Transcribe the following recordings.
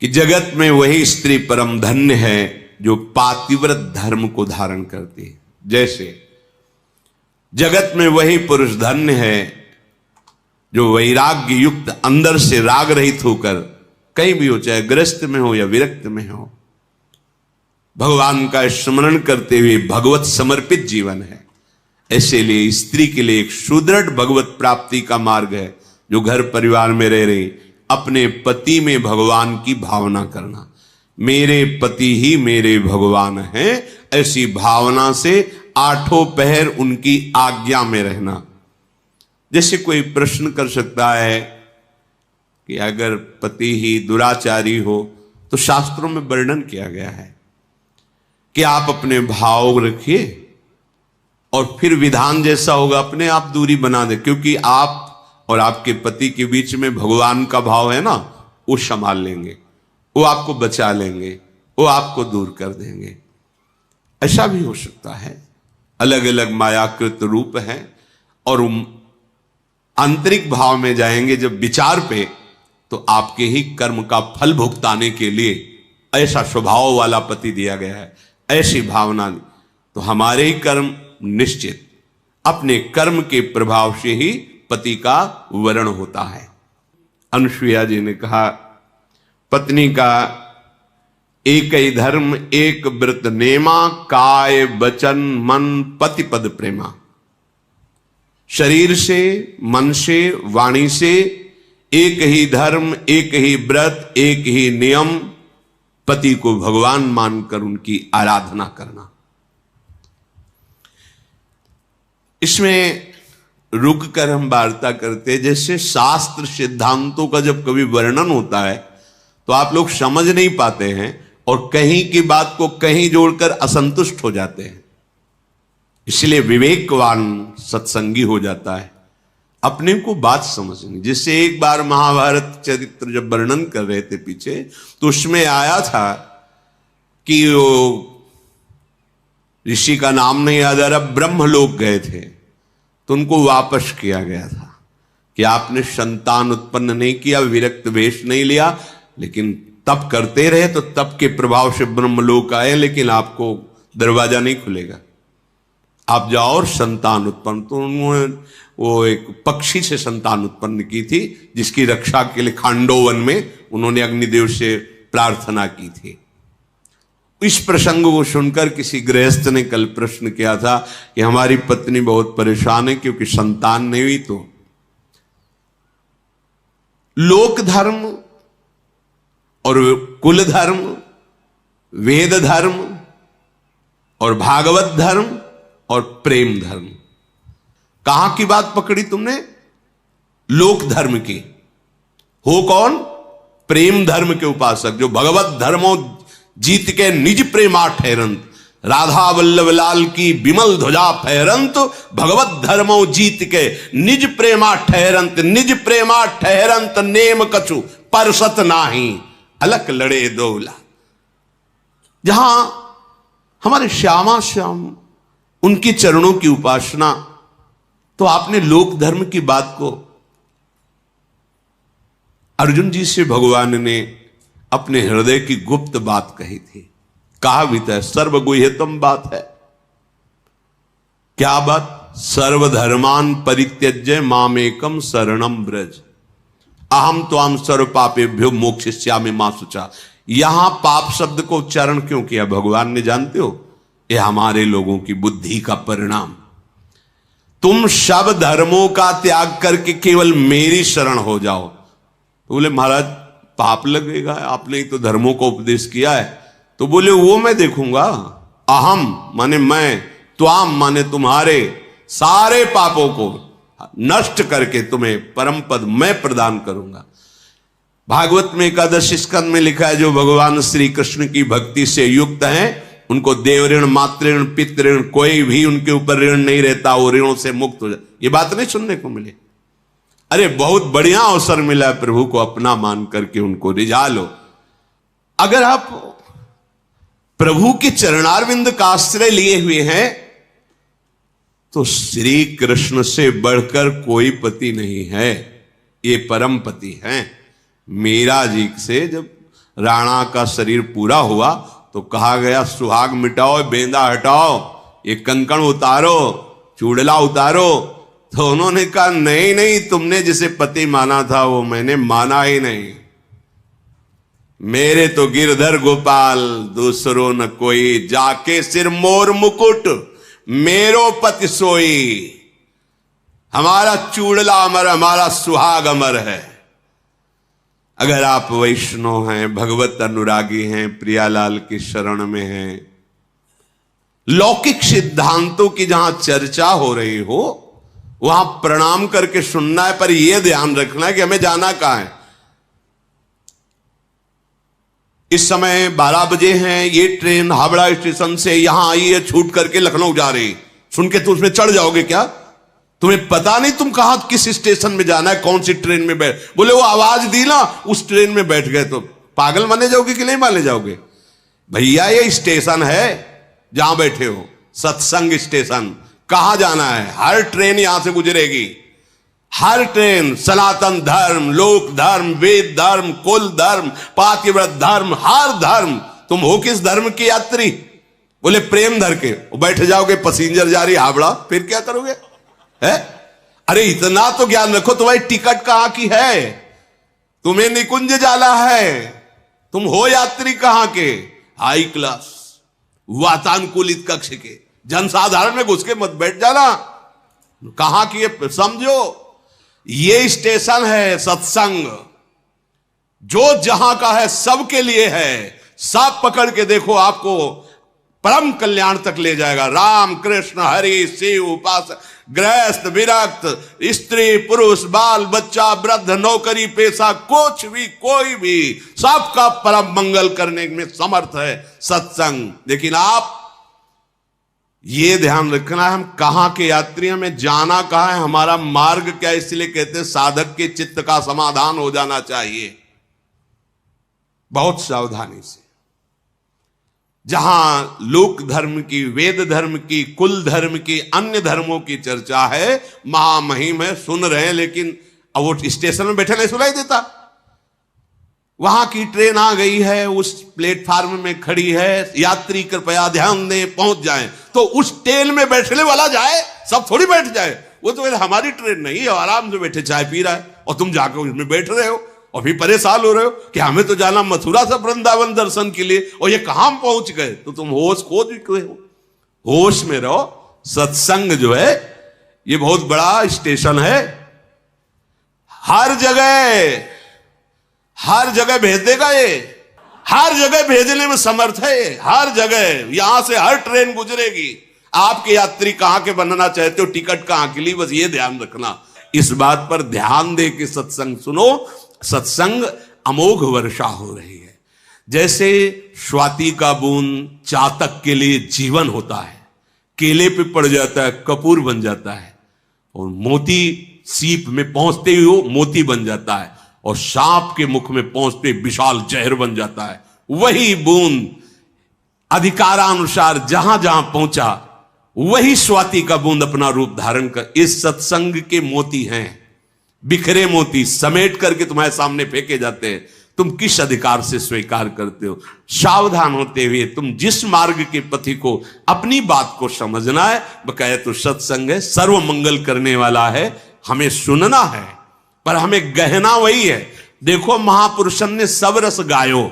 कि जगत में वही स्त्री परम धन्य है जो पातिव्रत धर्म को धारण करती है। जैसे जगत में वही पुरुष धन्य है जो वैराग्य युक्त, अंदर से राग रहित होकर, कहीं भी हो, चाहे गृहस्थ में हो या विरक्त में हो, भगवान का स्मरण करते हुए भगवत समर्पित जीवन है। ऐसे लिए स्त्री के लिए एक सुदृढ़ भगवत प्राप्ति का मार्ग है, जो घर परिवार में रह रही अपने पति में भगवान की भावना करना। मेरे पति ही मेरे भगवान हैं, ऐसी भावना से आठों पहर उनकी आज्ञा में रहना। जैसे कोई प्रश्न कर सकता है कि अगर पति ही दुराचारी हो तो शास्त्रों में वर्णन किया गया है कि आप अपने भाव रखिए और फिर विधान जैसा होगा अपने आप दूरी बना दे, क्योंकि आप और आपके पति के बीच में भगवान का भाव है ना, वो संभाल लेंगे, वो आपको बचा लेंगे, वो आपको दूर कर देंगे। ऐसा भी हो सकता है। अलग अलग मायाकृत रूप हैं और आंतरिक भाव में जाएंगे जब विचार पे, तो आपके ही कर्म का फल भुगताने के लिए ऐसा स्वभाव वाला पति दिया गया है, ऐसी भावना। तो हमारे ही कर्म निश्चित, अपने कर्म के प्रभाव से ही पति का वर्ण होता है। अनुसुईया जी ने कहा, पत्नी का एक ही धर्म एक व्रत नेमा, काय वचन मन पति पद प्रेमा। शरीर से, मन से, वाणी से एक ही धर्म, एक ही व्रत, एक ही नियम, पति को भगवान मानकर उनकी आराधना करना। इसमें रुक कर हम वार्ता करते, जैसे शास्त्र सिद्धांतों का जब कभी वर्णन होता है तो आप लोग समझ नहीं पाते हैं और कहीं की बात को कहीं जोड़कर असंतुष्ट हो जाते हैं। इसलिए विवेकवान सत्संगी हो जाता है, अपने को बात समझनी। जिससे एक बार महाभारत चरित्र जब वर्णन कर रहे थे पीछे, तो उसमें आया था कि वो ऋषि का नाम नहीं याद आ रहा, ब्रह्मलोक गए थे, तो उनको वापस किया गया था कि आपने संतान उत्पन्न नहीं किया, विरक्त वेश नहीं लिया, लेकिन तप करते रहे, तो तप के प्रभाव से ब्रह्मलोक आए, लेकिन आपको दरवाजा नहीं खुलेगा, आप जाओ और संतान उत्पन्न। तो उन्होंने वो एक पक्षी से संतान उत्पन्न की थी, जिसकी रक्षा के लिए खांडोवन में उन्होंने अग्निदेव से प्रार्थना की थी। इस प्रसंग को सुनकर किसी गृहस्थ ने कल प्रश्न किया था कि हमारी पत्नी बहुत परेशान है क्योंकि संतान नहीं हुई। तो लोक धर्म और कुल धर्म, वेद धर्म और भागवत धर्म और प्रेम धर्म, कहां की बात पकड़ी तुमने? लोक धर्म की। हो कौन? प्रेम धर्म के उपासक, जो भगवत धर्मों जीत के निज प्रेमा ठहरंत, राधा वल्लभ लाल की विमल ध्वजा फहरंत, भगवत धर्मों जीत के निज प्रेमा ठहरंत, निज प्रेमा ठहरंत नेम कछु परसत नाही, अलक लड़े दोला। जहां हमारे श्यामा श्याम उनके चरणों की उपासना, तो आपने लोक धर्म की बात को अर्जुन जी से भगवान ने अपने हृदय की गुप्त बात कही थी। कहा भी था, सर्वगुह्यतम बात है। क्या बात? सर्वधर्मान परित्यज्य मामेकम शरणम ब्रज, अहम त्वाम सर्व पापेभ्यो मोक्षयिष्यामि मा शुचा। यहां पाप शब्द को उच्चारण क्यों किया भगवान ने जानते हो? यह हमारे लोगों की बुद्धि का परिणाम। तुम सब धर्मों का त्याग करके केवल मेरी शरण हो जाओ। तो बोले महाराज पाप लगेगा, आपने ही तो धर्मों को उपदेश किया है। तो बोले वो मैं देखूंगा। अहम माने मैं, त्वाम माने तुम्हारे सारे पापों को नष्ट करके तुम्हें परम पद मैं प्रदान करूंगा। भागवत में एकादश स्कंद में लिखा है, जो भगवान श्री कृष्ण की भक्ति से युक्त हैं उनको देव ऋण, मातृ ऋण, पितृ ऋण, कोई भी उनके ऊपर ऋण नहीं रहता, वो ऋणों से मुक्त हो जाए। ये बात नहीं सुनने को मिली। अरे बहुत बढ़िया अवसर मिला है, प्रभु को अपना मान करके उनको रिझा लो। अगर आप प्रभु के चरणारविंद का आश्रय लिए हुए हैं तो श्री कृष्ण से बढ़कर कोई पति नहीं है, ये परम पति हैं। मीरा जी से जब राणा का शरीर पूरा हुआ तो कहा गया सुहाग मिटाओ, बेंदा हटाओ, ये कंकण उतारो, चूड़ला उतारो। तो उन्होंने कहा नहीं नहीं, तुमने जिसे पति माना था वो मैंने माना ही नहीं। मेरे तो गिरधर गोपाल दूसरो न कोई, जाके सिर मोर मुकुट मेरो पति सोई। हमारा चूड़ला अमर, हमारा सुहाग अमर है। अगर आप वैष्णव हैं, भगवत अनुरागी हैं, प्रियालाल की शरण में हैं, लौकिक सिद्धांतों की जहां चर्चा हो रही हो वहां प्रणाम करके सुनना है, पर यह ध्यान रखना है कि हमें जाना कहां है। इस समय 12 बजे हैं, ये ट्रेन हावड़ा स्टेशन से यहां आई है, छूट करके लखनऊ जा रही। सुन के तुम उसमें चढ़ जाओगे क्या? तुम्हें पता नहीं तुम कहां किस स्टेशन में जाना है, कौन सी ट्रेन में बैठ, बोले वो आवाज दी ना उस ट्रेन में बैठ गए, तो पागल माने जाओगे कि नहीं माने जाओगे? भैया ये स्टेशन है जहां बैठे हो, सत्संग स्टेशन। कहां जाना है? हर ट्रेन यहां से गुजरेगी, हर ट्रेन। सनातन धर्म, लोक धर्म, वेद धर्म, कुल धर्म, पातिव्रत धर्म, हर धर्म। तुम हो किस धर्म की यात्री? बोले प्रेम धर के। बैठ जाओगे, पैसेंजर जा रही हावड़ा, फिर क्या करोगे? है? अरे इतना तो ज्ञान रखो, तुम्हारी टिकट कहां की है? तुम्हें निकुंज जाना है, तुम हो यात्री कहां के? हाई क्लास वातानुकूलित कक्ष के, जनसाधारण में घुस के मत बैठ जाना। कहां की है समझो। ये स्टेशन है सत्संग, जो जहां का है सबके लिए है। सब पकड़ के देखो, आपको परम कल्याण तक ले जाएगा। राम कृष्ण हरि शिव उपासक, गृहस्थ विरक्त, स्त्री पुरुष, बाल बच्चा, वृद्ध, नौकरी पेशा, कुछ भी कोई भी, सबका परम मंगल करने में समर्थ है सत्संग। लेकिन आप ये ध्यान रखना है, हम कहां के यात्री, हमें जाना कहां है, हमारा मार्ग क्या है। इसलिए कहते हैं साधक के चित्त का समाधान हो जाना चाहिए बहुत सावधानी से। जहां लोक धर्म की, वेद धर्म की, कुल धर्म की, अन्य धर्मों की चर्चा है, महामहिम है, सुन रहे हैं, लेकिन अब वो स्टेशन में बैठे नहीं सुनाई देता। वहां की ट्रेन आ गई है, उस प्लेटफार्म में खड़ी है, यात्री कृपया ध्यान दें, पहुंच जाएं। तो उस ट्रेन में बैठने वाला जाए, सब थोड़ी बैठ जाए। वो तो हमारी ट्रेन नहीं है, आराम से बैठे चाय पी रहा है, और तुम जाकर उसमें बैठ रहे हो और फिर परेशान हो रहे हो कि हमें तो जाना मथुरा से वृंदावन दर्शन के लिए, और ये कहां पहुंच गए। तो तुम होश खो चुके हो, होश में रहो। सत्संग जो है ये बहुत बड़ा स्टेशन है, हर जगह भेज देगा। ये हर जगह भेजने में समर्थ है, हर जगह। यहां से हर ट्रेन गुजरेगी। आपके यात्री कहां के बनना चाहते हो, टिकट कहां के लिए, बस ये ध्यान रखना। इस बात पर ध्यान दे के सत्संग सुनो। सत्संग अमोघ वर्षा हो रही है। जैसे स्वाति का बूंद चातक के लिए जीवन होता है, केले पे पड़ जाता है कपूर बन जाता है, और मोती सीप में पहुंचते ही वो मोती बन जाता है, और सांप के मुख में पहुंचते विशाल जहर बन जाता है। वही बूंद अधिकारानुसार जहां जहां पहुंचा, वही स्वाति का बूंद अपना रूप धारण कर। इस सत्संग के मोती हैं, बिखरे मोती समेट करके तुम्हारे सामने फेंके जाते हैं। तुम किस अधिकार से स्वीकार करते हो? सावधान होते हुए तुम जिस मार्ग के पथी को अपनी बात को समझना है, बकाया तो सत्संग है, सर्व मंगल करने वाला है, हमें सुनना है, पर हमें गहना वही है। देखो महापुरुषन ने सब रस गायो,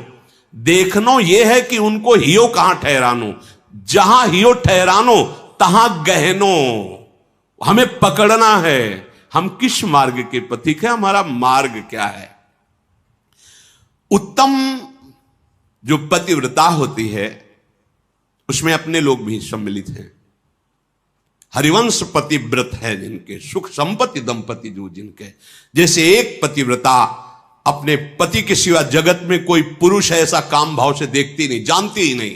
देखनो ये है कि उनको हियो कहां ठहरानो। जहां हियो ठहरानो तहां गहनो। हमें पकड़ना है, हम किस मार्ग के पथिक हैं, हमारा मार्ग क्या है। उत्तम जो पतिव्रता होती है उसमें अपने लोग भी सम्मिलित हैं। हरिवंश पतिव्रत है जिनके, सुख संपत्ति दंपति जो जिनके, जैसे एक पतिव्रता अपने पति के सिवा जगत में कोई पुरुष है ऐसा काम भाव से देखती नहीं, जानती ही नहीं।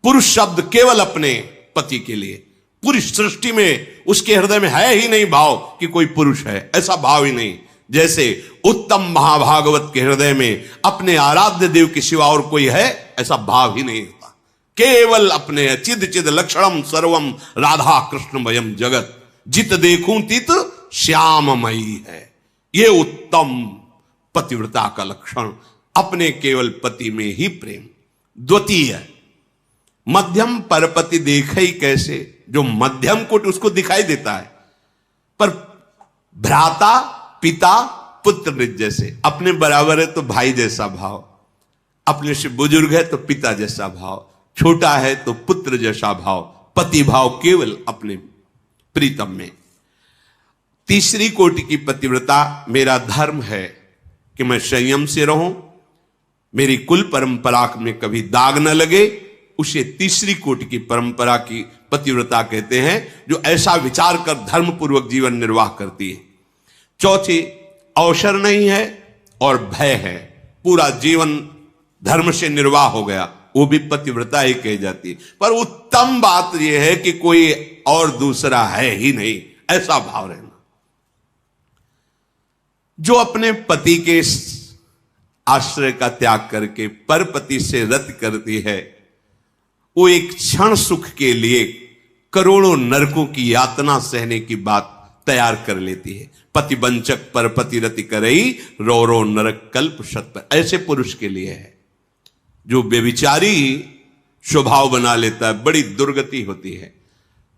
पुरुष शब्द केवल अपने पति के लिए, पूरी सृष्टि में उसके हृदय में है ही नहीं भाव कि कोई पुरुष है, ऐसा भाव ही नहीं। जैसे उत्तम महाभागवत के हृदय में अपने आराध्य देव के सिवा और कोई है ऐसा भाव ही नहीं होता। केवल अपने चिद चिद लक्षणम सर्वम राधा कृष्णमयम जगत, जित देखूं तित श्याममयी है। ये उत्तम पतिव्रता का लक्षण। अपने केवल पति में ही प्रेम। द्वितीय, मध्यम परपति देखे ही कैसे, जो मध्यम कोट उसको दिखाई देता है, पर भ्राता पिता पुत्र निज जैसे, अपने बराबर है तो भाई जैसा भाव, अपने से बुजुर्ग है तो पिता जैसा भाव, छोटा है तो पुत्र जैसा भाव, पति भाव केवल अपने प्रीतम में। तीसरी कोटि की पतिव्रता, मेरा धर्म है कि मैं संयम से रहूं, मेरी कुल परंपरा में कभी दाग न लगे, उसे तीसरी कोटि की परंपरा की पतिव्रता कहते हैं, जो ऐसा विचार कर धर्म पूर्वक जीवन निर्वाह करती है। चौथी, अवसर नहीं है और भय है, पूरा जीवन धर्म से निर्वाह हो गया, वो भी पतिव्रता ही कही जाती है। पर उत्तम बात यह है कि कोई और दूसरा है ही नहीं, ऐसा भाव रहना। जो अपने पति के आश्रय का त्याग करके परपति से रत करती है, वो एक क्षण सुख के लिए करोड़ों नरकों की यातना सहने की बात तैयार कर लेती है। पति वंचक परपति रति करई, रो रो नरक कल्प शत पर। ऐसे पुरुष के लिए है जो व्यभिचारी स्वभाव बना लेता है, बड़ी दुर्गति होती है।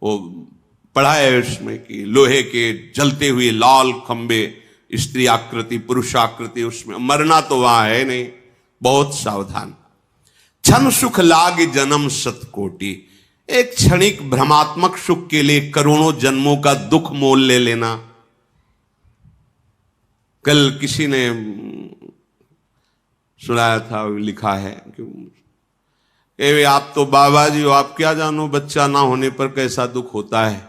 वो पढ़ा है उसमें कि लोहे के जलते हुए लाल खंबे, स्त्री आकृति पुरुष आकृति, उसमें मरना तो वहां है नहीं, बहुत सावधान। क्षण सुख लाग जन्म सतकोटि, एक क्षणिक भ्रमात्मक सुख के लिए करोड़ों जन्मों का दुख मोल ले लेना। कल किसी ने सुनाया था, लिखा है कि आप तो बाबा जी हो, आप क्या जानो बच्चा ना होने पर कैसा दुख होता है,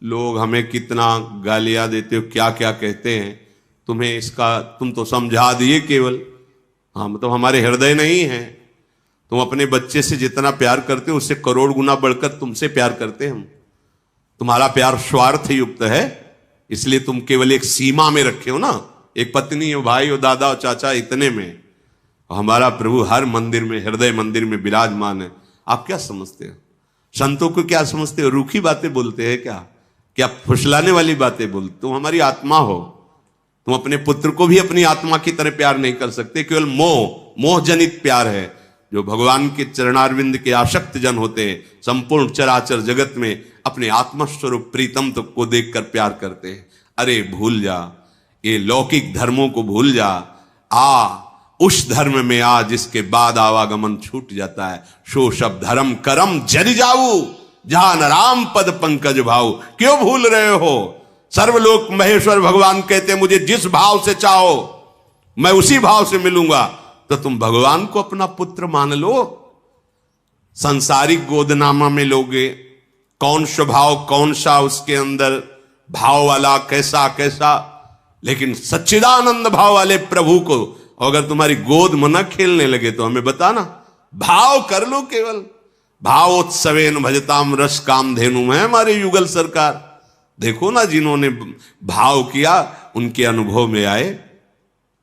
लोग हमें कितना गालियां देते हो, क्या क्या कहते हैं, तुम्हें इसका तुम तो समझा दिए केवल। हाँ, मतलब हमारे हृदय नहीं है, तुम अपने बच्चे से जितना प्यार करते हो उससे करोड़ गुना बढ़कर तुमसे प्यार करते हैं हम। तुम्हारा प्यार स्वार्थ युक्त है, इसलिए तुम केवल एक सीमा में रखे हो ना, एक पत्नी हो, भाई हो, दादा हो, चाचा, इतने में। हमारा प्रभु हर मंदिर में, हृदय मंदिर में विराजमान है। आप क्या समझते हो, संतों को क्या समझते हो, रूखी बातें बोलते हैं क्या, क्या फुसलाने वाली बातें बोलते? तुम हमारी आत्मा हो, तुम अपने पुत्र को भी अपनी आत्मा की तरह प्यार नहीं कर सकते, केवल मोह जनित प्यार है। जो भगवान के चरणारविंद के आसक्त जन होते हैं, संपूर्ण चराचर जगत में अपने आत्मस्वरूप प्रीतम तो को देखकर प्यार करते हैं। अरे भूल जा, ये लौकिक धर्मों को भूल जा, उस धर्म में आ जिसके बाद आवागमन छूट जाता है। सो सब धर्म करम जरि जाऊ, जहां न राम पद पंकज भाऊ। क्यों भूल रहे हो? सर्वलोक महेश्वर भगवान कहते मुझे जिस भाव से चाहो मैं उसी भाव से मिलूंगा। तो तुम भगवान को अपना पुत्र मान लो। संसारिक गोदनामा में लोगे, कौन स्वभाव कौन सा उसके अंदर भाव वाला, कैसा कैसा, लेकिन सच्चिदानंद भाव वाले प्रभु को अगर तुम्हारी गोद में न खेलने लगे तो हमें बताना, भाव कर लो केवल। भावोत्सवेन भजताम रस काम धेनु में हमारे युगल सरकार। देखो ना, जिन्होंने भाव किया उनके अनुभव में आए,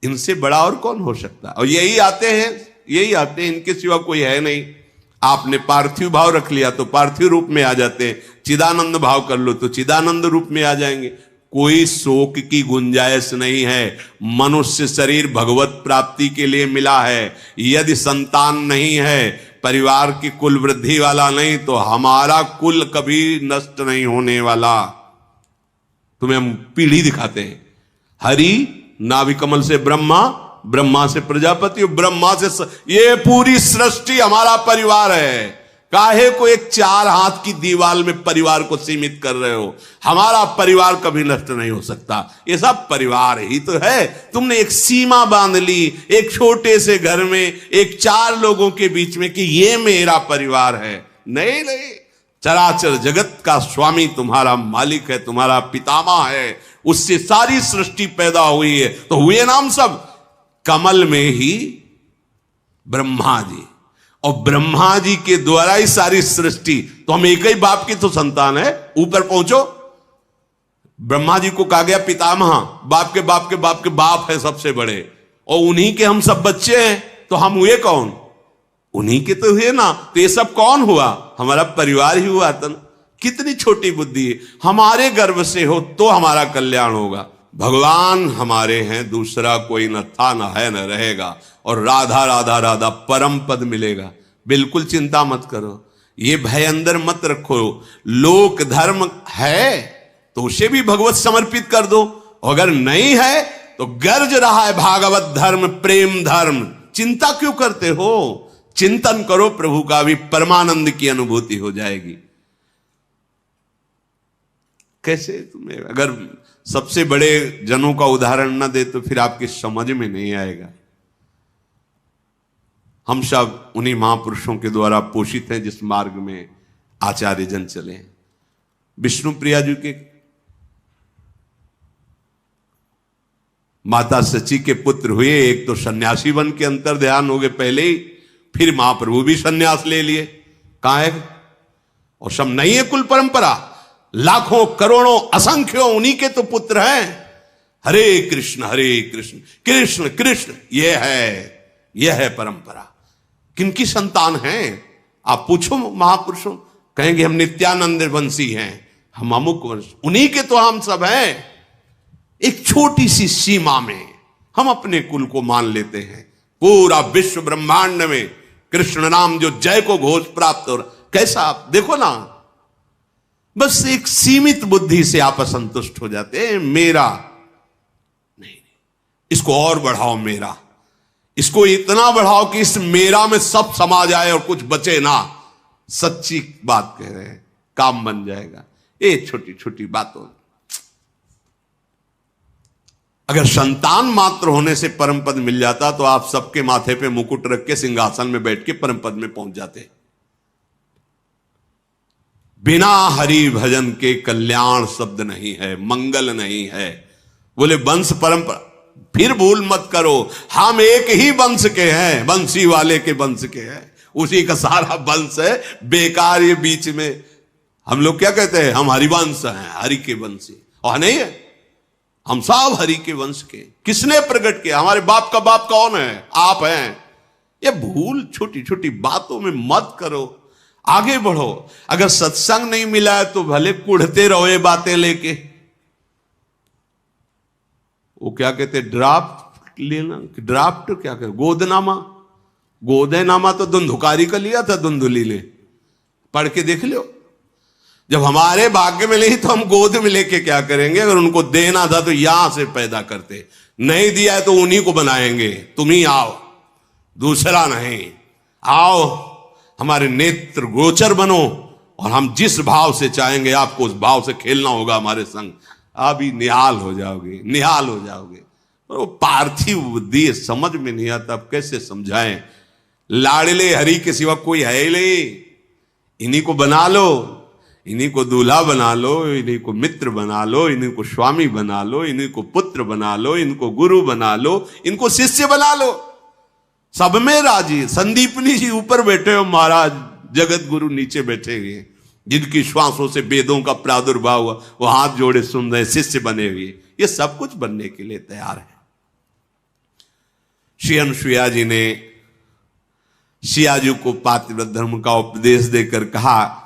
इनसे बड़ा और कौन हो सकता? और यही आते हैं, इनके सिवा कोई है नहीं। आपने पार्थिव भाव रख लिया तो पार्थिव रूप में आ जाते हैं, चिदानंद भाव कर लो तो चिदानंद रूप में आ जाएंगे। कोई शोक की गुंजाइश नहीं है। मनुष्य शरीर भगवत प्राप्ति के लिए मिला है। यदि संतान नहीं है, परिवार की कुल वृद्धि वाला नहीं, तो हमारा कुल कभी नष्ट नहीं होने वाला। तुम्हें हम पीढ़ी दिखाते हैं। हरि नाभिकमल से ब्रह्मा, ब्रह्मा से प्रजापति, ब्रह्मा से ये पूरी सृष्टि हमारा परिवार है। काहे को एक 4 हाथ की दीवार में परिवार को सीमित कर रहे हो? हमारा परिवार कभी नष्ट नहीं हो सकता। ये सब परिवार ही तो है। तुमने एक सीमा बांध ली एक छोटे से घर में, एक 4 लोगों के बीच में कि ये मेरा परिवार है। नहीं, चराचर जगत का स्वामी तुम्हारा मालिक है, तुम्हारा पितामह है, उससे सारी सृष्टि पैदा हुई है। तो हुए नाम सब कमल में ही ब्रह्मा जी, और ब्रह्मा जी के द्वारा ही सारी सृष्टि। तो हम एक ही बाप की तो संतान है। ऊपर पहुंचो, ब्रह्मा जी को कहा गया पितामह, बाप के बाप के बाप के बाप है सबसे बड़े, और उन्हीं के हम सब बच्चे हैं। तो हम हुए कौन? उन्हीं के तो हुए ना। तो ये सब कौन हुआ? हमारा परिवार ही हुआ। कितनी छोटी बुद्धि है। हमारे गर्भ से हो तो हमारा कल्याण होगा। भगवान हमारे हैं, दूसरा कोई न था न है न रहेगा, और राधा राधा राधा परम पद मिलेगा। बिल्कुल चिंता मत करो, ये भय अंदर मत रखो। लोक धर्म है तो उसे भी भगवत समर्पित कर दो, अगर नहीं है तो गर्ज रहा है भागवत धर्म, प्रेम धर्म, चिंता क्यों करते हो? चिंतन करो प्रभु का, भी परमानंद की अनुभूति हो जाएगी। कैसे तुम्हें अगर सबसे बड़े जनों का उदाहरण ना दे तो फिर आपकी समझ में नहीं आएगा। हम सब उन्हीं महापुरुषों के द्वारा पोषित हैं जिस मार्ग में आचार्य जन चले। विष्णु प्रिया जी के माता सची के पुत्र हुए, एक तो सन्यासी बन के अंतर ध्यान हो गए पहले ही, फिर महाप्रभु भी सन्यास ले लिए। कहां है? और सब नहीं है कुल परंपरा, लाखों करोड़ों असंख्यों उन्हीं के तो पुत्र हैं। हरे कृष्ण कृष्ण कृष्ण, यह है परंपरा। किनकी संतान हैं? आप पूछो महापुरुषों, कहेंगे हम नित्यानंद वंशी हैं, हम अमुक वंश, उन्हीं के तो हम सब हैं। एक छोटी सी सीमा में हम अपने कुल को मान लेते हैं। पूरा विश्व ब्रह्मांड में कृष्ण नाम जो जय को घोष प्राप्त हो रहा, कैसा आप देखो ना, बस एक सीमित बुद्धि से आप असंतुष्ट हो जाते हैं। मेरा नहीं, इसको और बढ़ाओ, मेरा, इसको इतना बढ़ाओ कि इस मेरा में सब समा जाए और कुछ बचे ना। सच्ची बात कह रहे हैं, काम बन जाएगा। ये छोटी छोटी बातों, अगर संतान मात्र होने से परम पद मिल जाता तो आप सबके माथे पे मुकुट रख के सिंहासन में बैठ के परम पद में पहुंच जाते। बिना हरि भजन के कल्याण शब्द नहीं है, मंगल नहीं है। बोले वंश परंपरा, फिर भूल मत करो, हम एक ही वंश के हैं, बंसी वाले के वंश के हैं, उसी का सारा वंश है। बेकार ये बीच में हम लोग क्या कहते हैं, हम हरिवंश हैं, हरि के वंशी, और नहीं है, हम सब हरि के वंश के। किसने प्रकट किया? हमारे बाप का बाप कौन है? आप हैं। ये भूल छोटी छोटी बातों में मत करो, आगे बढ़ो। अगर सत्संग नहीं मिला है तो भले कुढ़ते रहो ये बातें लेके। वो क्या कहते, ड्राफ्ट लेना, ड्राफ्ट क्या कहते, गोदनामा, गोदेनामा तो धुंधुकारी का लिया था धुंधुली ने, पढ़ के देख लो। जब हमारे भाग्य में नहीं तो हम गोद में लेके क्या करेंगे? अगर उनको देना था तो यहां से पैदा करते, नहीं दिया है तो उन्हीं को बनाएंगे। तुम ही आओ, दूसरा नहीं, आओ हमारे नेत्र गोचर बनो, और हम जिस भाव से चाहेंगे आपको उस भाव से खेलना होगा हमारे संग। आप ही निहाल हो जाओगे, निहाल हो जाओगे। और वो पार्थिव बुद्धि समझ में नहीं आता, अब कैसे समझाएं? लाडले हरि के सिवा कोई है ही नहीं, इन्हीं को बना लो, इन्हीं को दूल्हा बना लो, इन्हीं को मित्र बना लो, इन्हीं को स्वामी बना लो, इन्हीं को पुत्र बना लो, इनको गुरु बना लो, इनको शिष्य बना लो, सब में राजी। संदीपनी जी ऊपर बैठे हो महाराज, जगत गुरु नीचे बैठे हुए, जिनकी श्वासों से वेदों का प्रादुर्भाव हुआ, वो हाथ जोड़े सुन रहे, शिष्य बने हुए, ये सब कुछ बनने के लिए तैयार है। श्री अनुसुईया जी ने सियाजू को पातिव्रत धर्म का उपदेश देकर कहा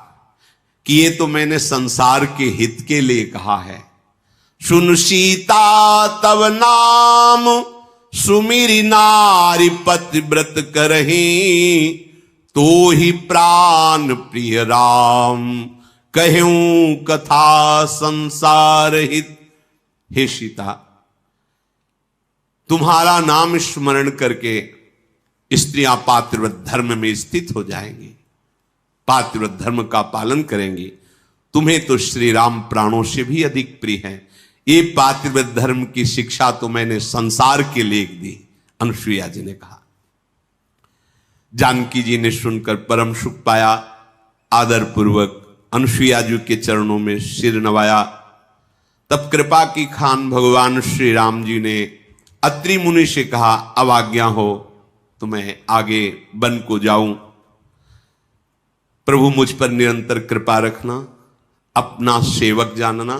कि ये तो मैंने संसार के हित के लिए कहा है। सुन सीता तब नाम, सुमिरी नारी पतिव्रत करही, तो ही प्राण प्रिय राम, कहूं कथा संसार हित। हे सीता, तुम्हारा नाम स्मरण करके स्त्रियां पातिव्रत धर्म में स्थित हो जाएंगी, पातिव्रत धर्म का पालन करेंगी। तुम्हें तो श्री राम प्राणों से भी अधिक प्रिय है। ये पातिव्रत धर्म की शिक्षा तो मैंने संसार के लिए दी, अनुसुईया जी ने कहा। जानकी जी ने सुनकर परम सुख पाया, आदर पूर्वक अनुसुईया जी के चरणों में सिर नवाया। तब कृपा की खान भगवान श्री राम जी ने अत्रि मुनि से कहा, अब आज्ञा हो तो मैं आगे वन को जाऊं। प्रभु मुझ पर निरंतर कृपा रखना, अपना सेवक जानना,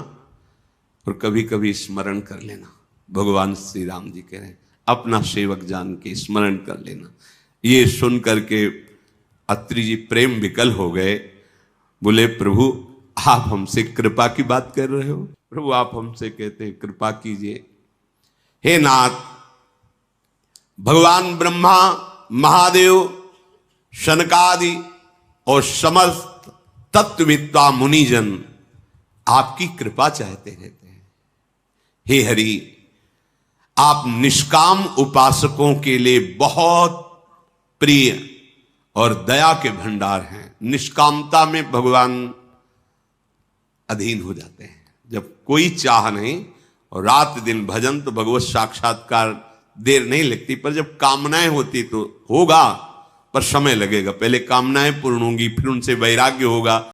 और कभी कभी स्मरण कर लेना। भगवान श्री राम जी कह रहे हैं, अपना सेवक जान के स्मरण कर लेना। ये सुन करके अत्रि जी प्रेम विकल हो गए। बोले, प्रभु आप हमसे कृपा की बात कर रहे हो? प्रभु आप हमसे कहते हैं कृपा कीजिए, हे नाथ, भगवान ब्रह्मा, महादेव, शनकादि और समस्त तत्वविद्ता मुनिजन आपकी कृपा चाहते रहते हैं। हे हरि, आप निष्काम उपासकों के लिए बहुत प्रिय और दया के भंडार हैं। निष्कामता में भगवान अधीन हो जाते हैं। जब कोई चाह नहीं और रात दिन भजन, तो भगवत साक्षात्कार देर नहीं लगती। पर जब कामनाएं होती तो होगा, पर समय लगेगा। पहले कामनाएं पूर्ण होंगी, फिर उनसे वैराग्य होगा।